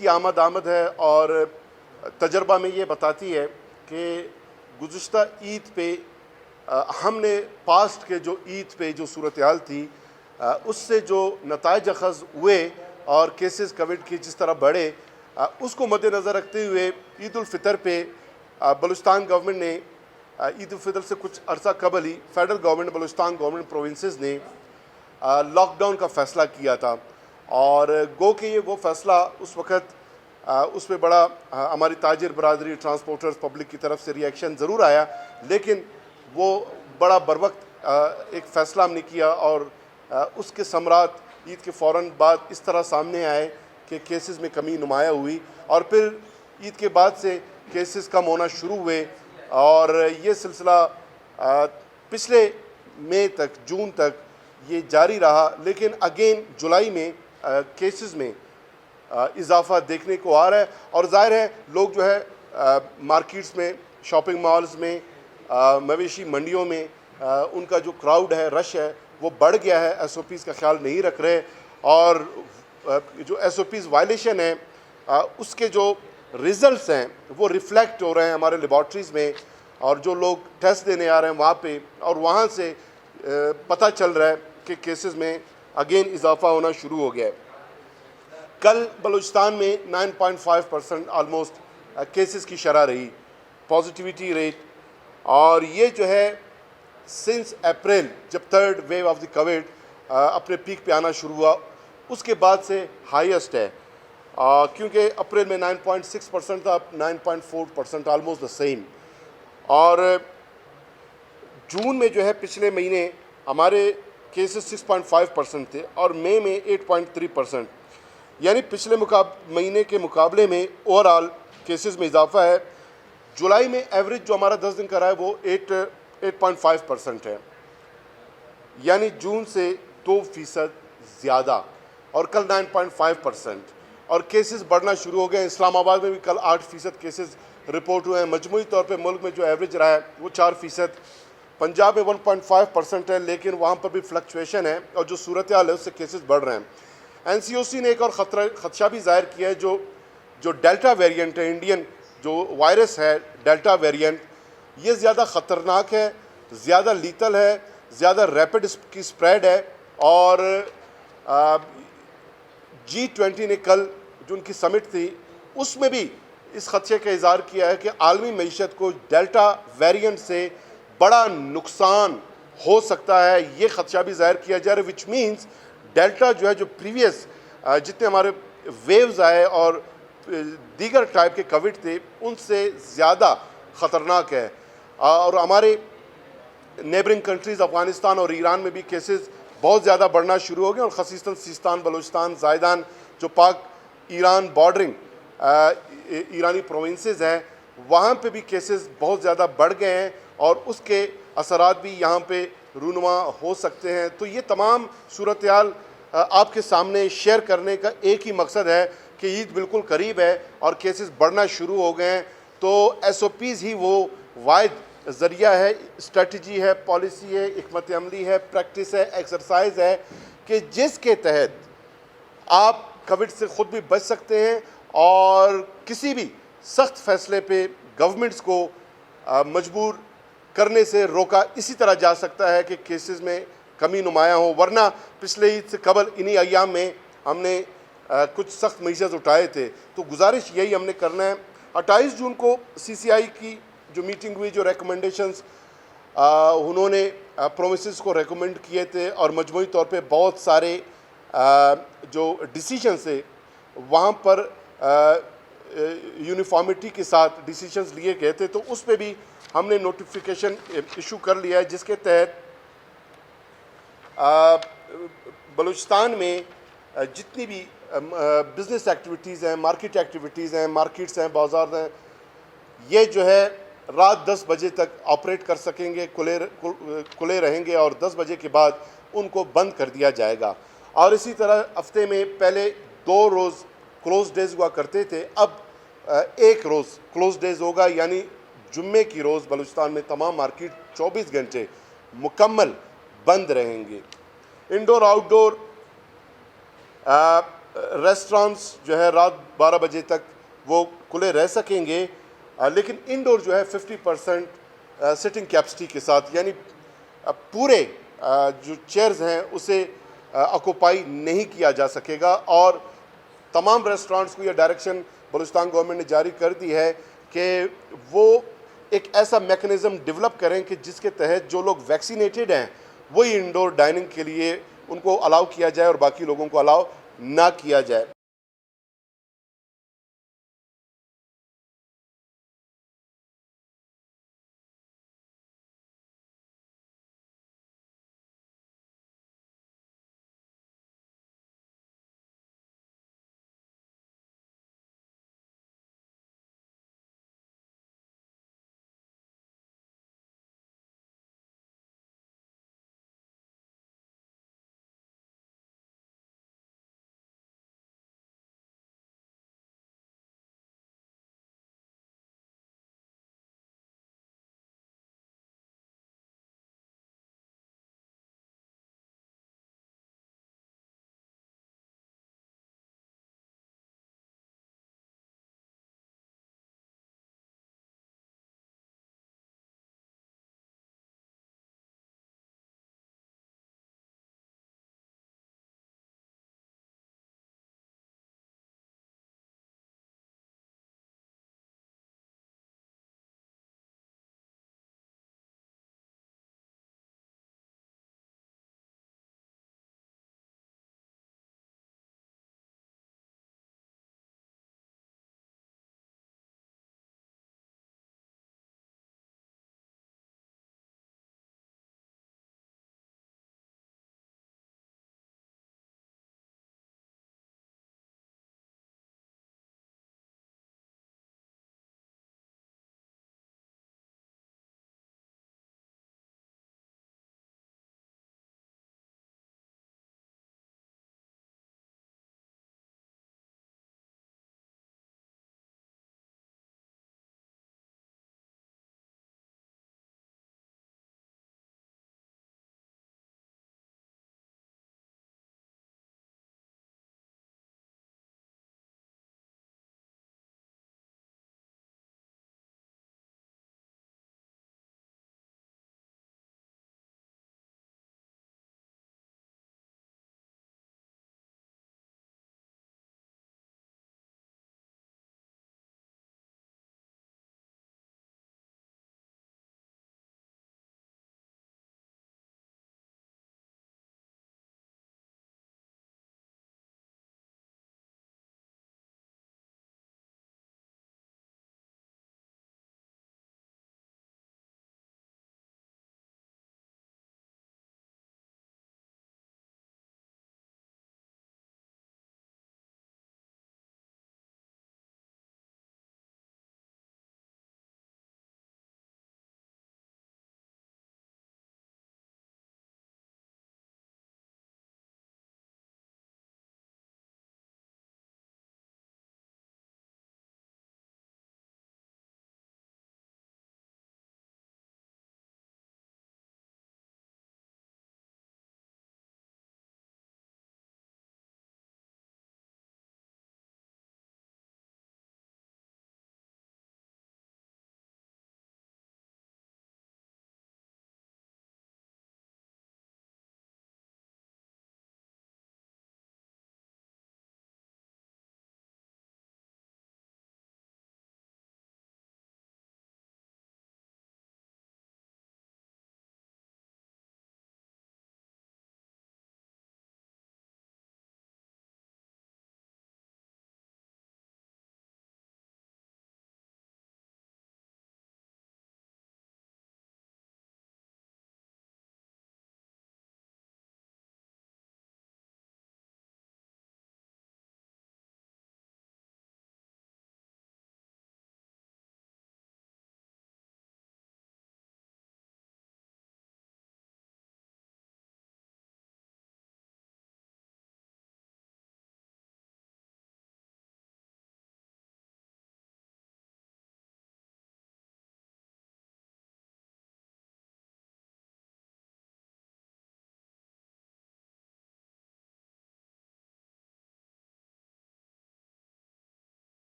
کی آمد ہے اور تجربہ میں یہ بتاتی ہے کہ گزشتہ عید پہ ہم نے پاسٹ کے جو عید پہ جو صورتحال تھی اس سے جو نتائج اخذ ہوئے اور کیسز کووڈ کی جس طرح بڑھے اس کو مد نظر رکھتے ہوئے عید الفطر پہ بلوچستان گورنمنٹ نے عید الفطر سے کچھ عرصہ قبل ہی federal government Balochistan government provinces نے لاک ڈاؤن کا فیصلہ کیا تھا اور گو کہ یہ وہ فیصلہ اس وقت اس پہ بڑا ہماری تاجر برادری ٹرانسپورٹرز پبلک کی طرف سے ری ایکشن ضرور آیا، لیکن وہ بڑا بروقت ایک فیصلہ ہم نے کیا اور اس کے ثمرات عید کے فوراً بعد اس طرح سامنے آئے کہ کیسز میں کمی نمایاں ہوئی اور پھر عید کے بعد سے کیسز کم ہونا شروع ہوئے اور یہ سلسلہ پچھلے مئی تک جون تک یہ جاری رہا، لیکن اگین جولائی میں کیسز میں اضافہ دیکھنے کو آ رہا ہے اور ظاہر ہے لوگ جو ہے مارکیٹس میں، شاپنگ مالز میں، مویشی منڈیوں میں ان کا جو کراؤڈ ہے، رش ہے، وہ بڑھ گیا ہے، ایس او پیز کا خیال نہیں رکھ رہے اور جو ایس او پیز وائلیشن ہے اس کے جو ریزلٹس ہیں وہ ریفلیکٹ ہو رہے ہیں ہمارے لیبارٹریز میں اور جو لوگ ٹیسٹ دینے آ رہے ہیں وہاں پہ اور وہاں سے پتہ چل رہا ہے کہ کیسز میں اگین اضافہ ہونا شروع ہو گیا ہے۔ کل بلوچستان میں 9.5% آلموسٹ کیسز کی شرح رہی، پازیٹیوٹی ریٹ، اور یہ جو ہے سنس اپریل جب third wave of the Covid اپنے پیک پہ آنا شروع ہوا اس کے بعد سے ہائیسٹ ہے، کیونکہ اپریل میں 9.6% تھا، اب 9.4%، آلموسٹ دا سیم، اور جون میں جو ہے پچھلے مہینے ہمارے کیسز 6.5% تھے اور مئی میں 8.3%، یعنی پچھلے مہینے کے مقابلے میں اوور آل کیسز میں اضافہ ہے۔ جولائی میں ایوریج جو ہمارا 10 دن کا رہا ہے وہ 8.5% ہے، یعنی جون سے 2% زیادہ، اور کل 9.5%، اور کیسز بڑھنا شروع ہو گئے۔ اسلام آباد میں بھی کل 8% کیسز رپورٹ ہوئے ہیں۔ مجموعی طور پہ ملک میں جو ایوریج رہا ہے وہ 4%، پنجاب میں 1.5% ہے، لیکن وہاں پر بھی فلکچویشن ہے اور جو صورتحال ہے اس سے کیسز بڑھ رہے ہیں۔ این سی او سی نے ایک اور خدشہ بھی ظاہر کیا ہے، جو ڈیلٹا ویریئنٹ ہے، انڈین جو وائرس ہے ڈیلٹا ویریئنٹ، یہ زیادہ خطرناک ہے، زیادہ لیتل ہے، زیادہ ریپڈ کی سپریڈ ہے، اور G20 نے کل جو ان کی سمٹ تھی اس میں بھی اس خدشے کا اظہار کیا ہے کہ عالمی معیشت کو ڈیلٹا ویریئنٹ سے بڑا نقصان ہو سکتا ہے، یہ خدشہ بھی ظاہر کیا جا رہا ہے، وچ مینز ڈیلٹا جو ہے جو پریویس جتنے ہمارے ویوز آئے اور دیگر ٹائپ کے کووڈ تھے ان سے زیادہ خطرناک ہے، اور ہمارے نیبرنگ کنٹریز افغانستان اور ایران میں بھی کیسز بہت زیادہ بڑھنا شروع ہو گئے، اور خصیصاً سیستان، بلوچستان، زائدان جو پاک ایران بارڈرنگ ایرانی پروونسز ہیں وہاں پہ بھی کیسز بہت زیادہ بڑھ گئے ہیں اور اس کے اثرات بھی یہاں پہ رونما ہو سکتے ہیں۔ تو یہ تمام صورتحال آپ کے سامنے شیئر کرنے کا ایک ہی مقصد ہے کہ عید بالکل قریب ہے اور کیسز بڑھنا شروع ہو گئے ہیں، تو ایس او پیز ہی وہ واحد ذریعہ ہے، اسٹریٹجی ہے، پالیسی ہے، حکمت عملی ہے، پریکٹس ہے، ایکسرسائز ہے کہ جس کے تحت آپ کووڈ سے خود بھی بچ سکتے ہیں اور کسی بھی سخت فیصلے پہ گورنمنٹس کو مجبور کرنے سے روکا اسی طرح جا سکتا ہے کہ کیسز میں کمی نمایاں ہو، ورنہ پچھلے عید سے قبل انہی ایام میں ہم نے کچھ سخت میجرز اٹھائے تھے، تو گزارش یہی ہم نے کرنا ہے۔ 28 جون کو سی سی آئی کی جو میٹنگ ہوئی، جو ریکمنڈیشنز انہوں نے پروونسز کو ریکمنڈ کیے تھے اور مجموعی طور پہ بہت سارے جو ڈیسیشنز تھے وہاں پر یونیفارمٹی کے ساتھ ڈیسیشنز لیے گئے تھے، تو اس پہ بھی ہم نے نوٹیفیکیشن ایشو کر لیا ہے، جس کے تحت بلوچستان میں جتنی بھی بزنس ایکٹیویٹیز ہیں، مارکیٹ ایکٹیویٹیز ہیں، مارکیٹس ہیں، بازار ہیں، یہ جو ہے رات 10 بجے تک آپریٹ کر سکیں گے، کھلے رہیں گے، اور 10 بجے کے بعد ان کو بند کر دیا جائے گا۔ اور اسی طرح ہفتے میں پہلے 2 روز کلوز ڈیز ہوا کرتے تھے، اب 1 روز کلوز ڈیز ہوگا، یعنی جمعے کی روز بلوچستان میں تمام مارکیٹ 24 گھنٹے مکمل بند رہیں گے۔ انڈور آؤٹ ڈور ریسٹورانٹس جو ہے رات 12 بجے تک وہ کھلے رہ سکیں گے، لیکن انڈور جو ہے 50% سٹنگ کیپسٹی کے ساتھ، یعنی پورے جو چیئرز ہیں اسے آکوپائی نہیں کیا جا سکے گا۔ اور تمام ریسٹورانٹس کو یہ ڈائریکشن بلوچستان گورنمنٹ نے جاری کر دی ہے کہ وہ ایک ایسا میکنزم ڈیولپ کریں کہ جس کے تحت جو لوگ ویکسینیٹڈ ہیں وہی انڈور ڈائننگ کے لیے ان کو الاؤ کیا جائے اور باقی لوگوں کو الاؤ نہ کیا جائے۔